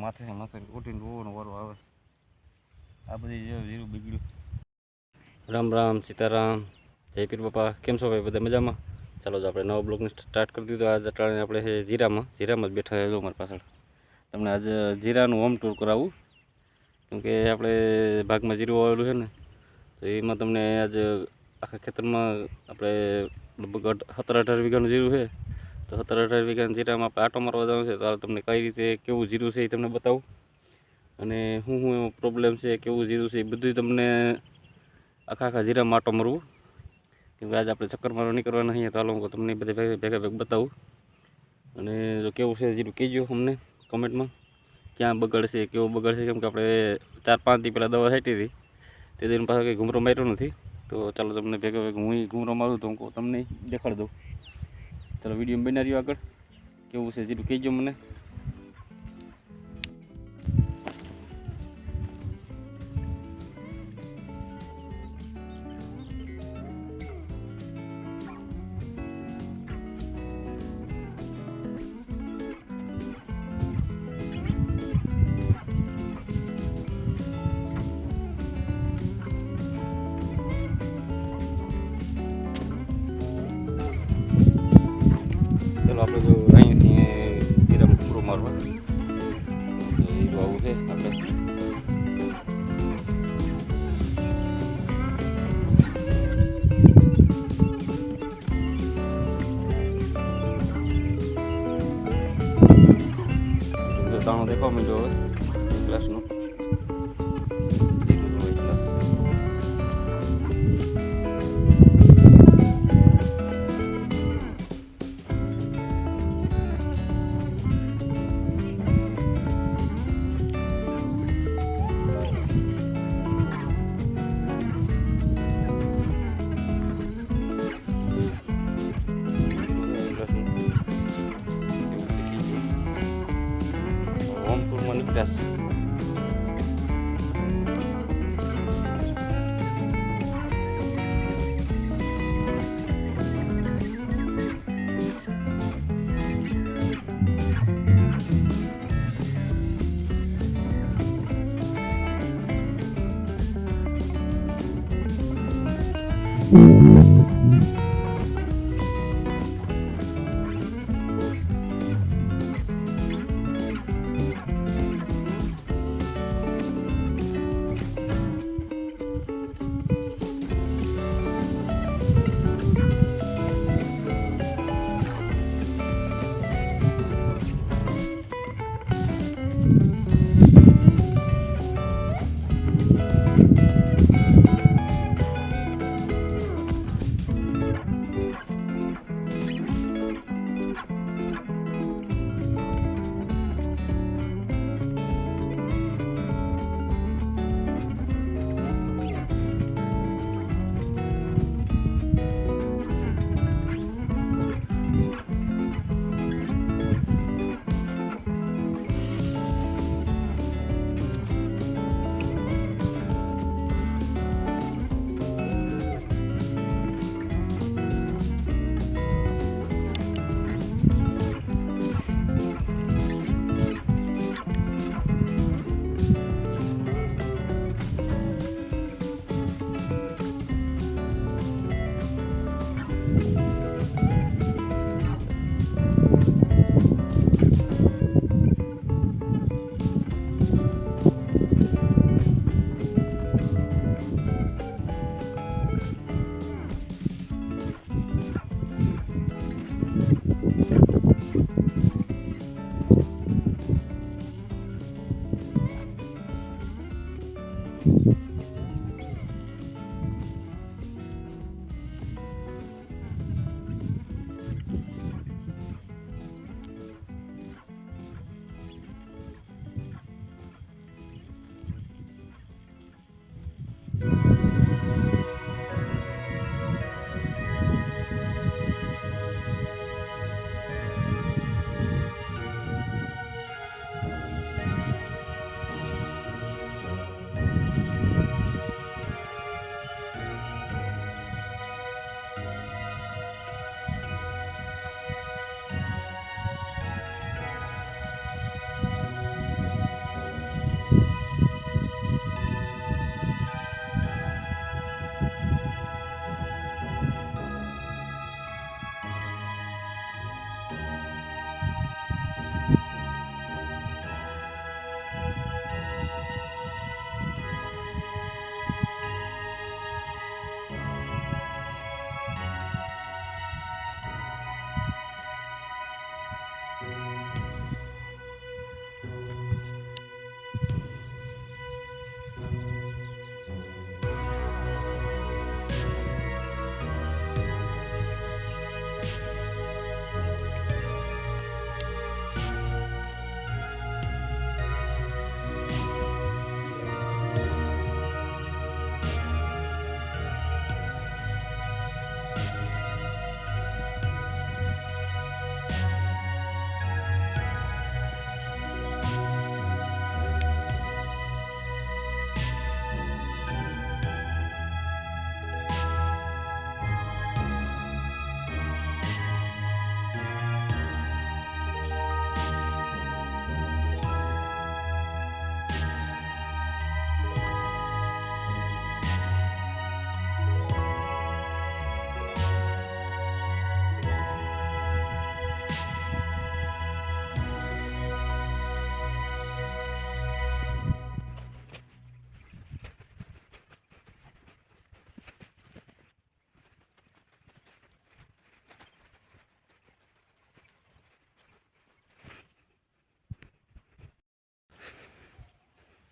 માથે માથે ઉઠીને રોવાનો વારો આવે. આ બધી જીરું બગડ્યું. રામ રામ સીતારામ, જય પીર બાપા. કેમ છો ભાઈ? બધા મજામાં? ચાલો આપણે નવો બ્લોગને સ્ટાર્ટ કરી દીધો. આજ અટાણે આપણે છે જીરામાં જ બેઠા છે મારી પાછળ. તમને આજે જીરાનું હોમ ટૂર કરાવું, કેમકે આપણે ભાગમાં જીરું વાવેલું છે ને, તો એમાં તમને આજ આખા ખેતરમાં આપણે લગભગ 17-18 વીઘાનું જીરું છે. તો 17-18 વીઘાના જીરામાં આપણે આટો મારવા જવાનું છે. તો તમને કઈ રીતે કેવું જીરું છે એ તમને બતાવું, અને શું એવો પ્રોબ્લેમ છે, કેવું જીરું છે એ બધું તમને આખા જીરામાં આટો મારવું. કેમ કે આજે આપણે ચક્કર મારવા નીકળવાના નહીં, તો હાલો હું તમને બધે ભેગા બતાવું. અને જો કેવું છે જીરું કહેજો અમને કમેન્ટમાં, ક્યાં બગડશે, કેવું બગડશે. કેમ કે આપણે 4-5 દી પહેલાં દવા છાંટી હતી, તે દિન પાછો કંઈ ઘૂમરો માર્યો નથી. તો ચાલો તમને ભેગા હું ઘૂમરો મારું તો હું તમને દેખાડી દઉં. ચાલો વિડીયો બનાવી રહ્યો આગળ. કેવું છે જીરું કહેજો મને. ચાલો આપણે તો અહીંયાથી જીરામાં ઘૂમરો મારવા જીરું આવું છે આપણે. દાણો દેખાવા માંડ્યો હવે ગ્લાસનો. હોમ ટૂરમાં નીકળ્યા.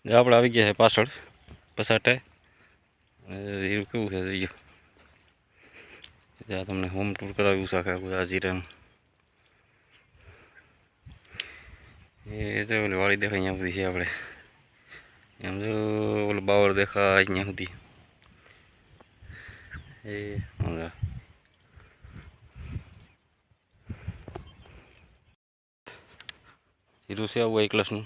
જો આપણે આવી ગયા છે પાછળ પસાટે જીરું કેવું છે જોઈએ જ્યાં તમને હોમ ટૂર કરાવ્યું છે આખા આ જીરાનું એ તો ઓલી વાળી દેખાય અહીંયા સુધી છે આપણે એમ જો ઓલો બાવળ દેખાય અહીંયા સુધી એ જીરું છે આવું એકલસનું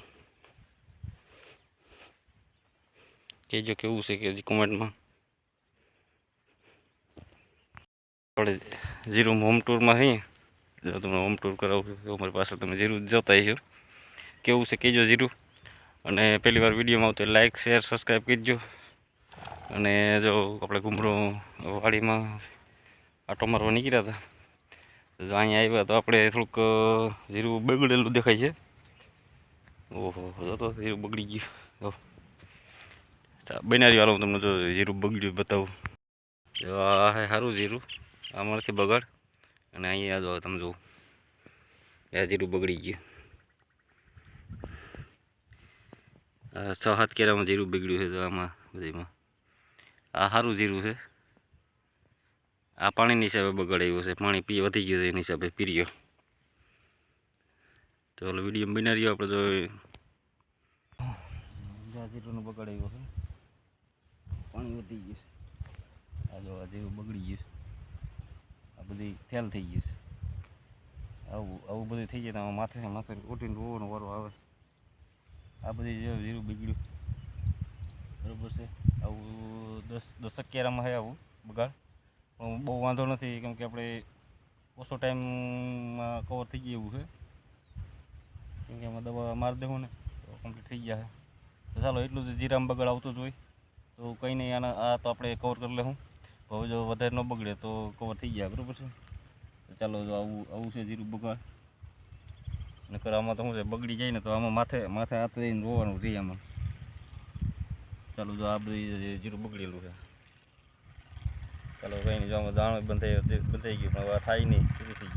કહેજો કેવું છે કે હજી કોમેન્ટમાં આપણે જીરું હોમ ટૂરમાં છીએ જો તમને હોમ ટૂર કરાવું તો અમારી પાછળ તમે જીરું જોતા છો કેવું છે કહેજો જીરું અને પહેલી વાર વિડીયોમાં આવતો લાઇક શેર સબસ્ક્રાઈબ કરજો અને જો આપણે ઘૂમરો વાડીમાં આટો મારવા નીકળ્યા હતા જો અહીંયા આવ્યા તો આપણે થોડુંક જીરું બગડેલું દેખાય છે ઓહો તો જીરું બગડી ગયું બનાવી હાલો હું તમને જો જીરું બગડ્યું બતાવું જો આ હે સારું જીરું આમાંથી બગાડ અને અહીંયા જો તમે જુઓ આ જીરું બગડી ગયું 6-7 કેરામાં જીરું બગડ્યું છે તો આમાં બધીમાં આ સારું જીરું છે આ પાણીની હિસાબે બગાડાયું છે પાણી પી વધી ગયું છે એની હિસાબે પીર્યો તો ઓલો વિડીયો બનાવી રહ્યો આપણે જો જીરુંનું બગાડાયું છે પાણી વધી ગયું છે આ જો આ જીરું બગડી ગયું આ બધી ફેલ થઈ ગયું છે આવું બધું થઈ જાય તો આમાં માથે ઉઠીને રોવાનો વારો આવે આ બધી જીરું બગડ્યું બરાબર છે આવું 10 કેરામાં છે આવું બગાડ પણ બહુ વાંધો નથી કેમ કે આપણે ઓછો ટાઈમમાં કવર થઈ ગયું એવું છે કેમ કે એમાં દવા મારી દેવું ને તો કમ્પ્લીટ થઈ ગયા તો ચાલો એટલું જ જીરામાં બગાડ આવતું જ હોય તો કંઈ નહીં આના આ તો આપણે કવર કરી લેવું હવે જો વધારે ન બગડે તો કવર થઈ જાય બરાબર છે તો ચાલો જો આવું છે જીરું બગાડ નકર આમાં તો શું છે બગડી જાય ને તો આમાં માથે હાથ દઈને રોવાનું રહે આમાં ચાલો જો આ બધી જીરું બગડેલું છે ચાલો કંઈ નહીં જો આમાં દાણો બંધાઈ ગયું પણ હવે થાય નહીં પૂરું થઈ